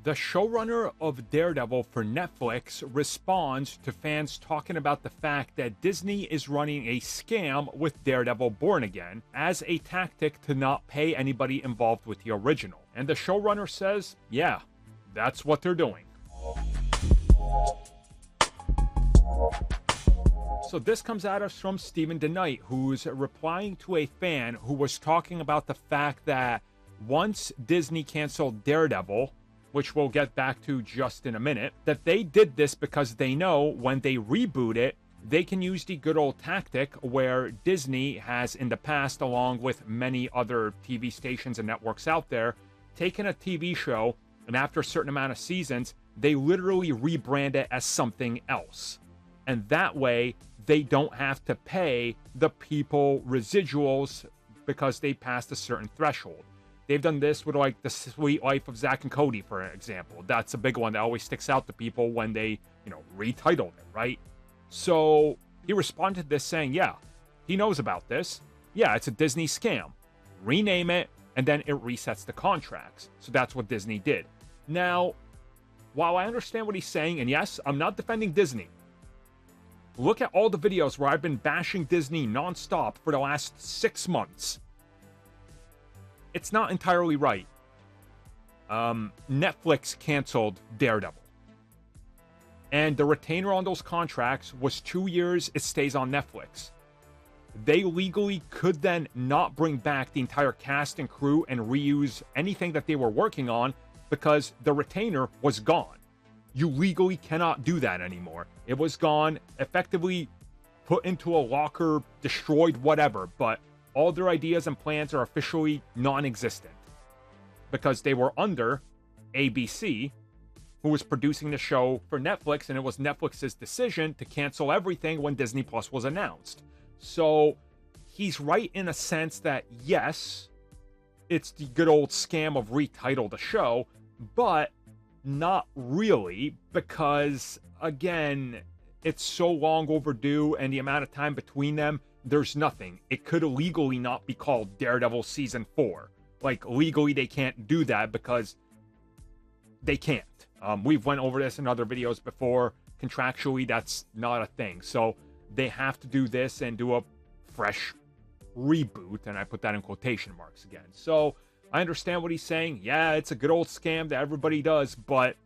The showrunner of Daredevil for Netflix responds to fans talking about the fact that Disney is running a scam with Daredevil Born Again as a tactic to not pay anybody involved with the original. And the showrunner says, yeah, that's what they're doing. So this comes at us from Stephen DeKnight, who's replying to a fan who was talking about the fact that once Disney canceled Daredevil, which we'll get back to just in a minute, that they did this because they know when they reboot it, they can use the good old tactic where Disney has in the past, along with many other TV stations and networks out there, taken a TV show and after a certain amount of seasons, they literally rebrand it as something else. And that way, they don't have to pay the people residuals because they passed a certain threshold. They've done this with like The Sweet Life of Zack and Cody, for example. That's a big one that always sticks out to people when they, retitled it, right? So he responded to this saying, yeah, he knows about this. Yeah, it's a Disney scam. Rename it, and then it resets the contracts. So that's what Disney did. Now, while I understand what he's saying, and yes, I'm not defending Disney. Look at all the videos where I've been bashing Disney nonstop for the last 6 months. It's not entirely right. Netflix canceled Daredevil. And the retainer on those contracts was 2 years, it stays on Netflix. They legally could then not bring back the entire cast and crew and reuse anything that they were working on because the retainer was gone. You legally cannot do that anymore. It was gone, effectively put into a locker, destroyed, whatever, but all their ideas and plans are officially non-existent because they were under ABC, who was producing the show for Netflix, and it was Netflix's decision to cancel everything when Disney Plus was announced. So he's right in a sense that, yes, it's the good old scam of retitle the show, but not really, because, again, it's so long overdue, and the amount of time between them, there's nothing. It could legally not be called Daredevil Season 4. Like, legally, they can't do that because they can't. We've went over this in other videos before. Contractually, that's not a thing. So they have to do this and do a fresh reboot, and I put that in quotation marks again. So I understand what he's saying. Yeah, it's a good old scam that everybody does, but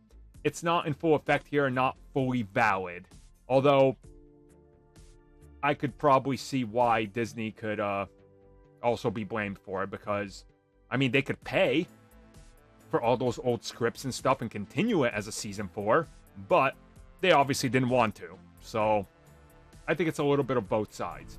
it's not in full effect here and not fully valid. Although I could probably see why Disney could also be blamed for it because, I mean, they could pay for all those old scripts and stuff and continue it as a season 4, but they obviously didn't want to. So I think it's a little bit of both sides.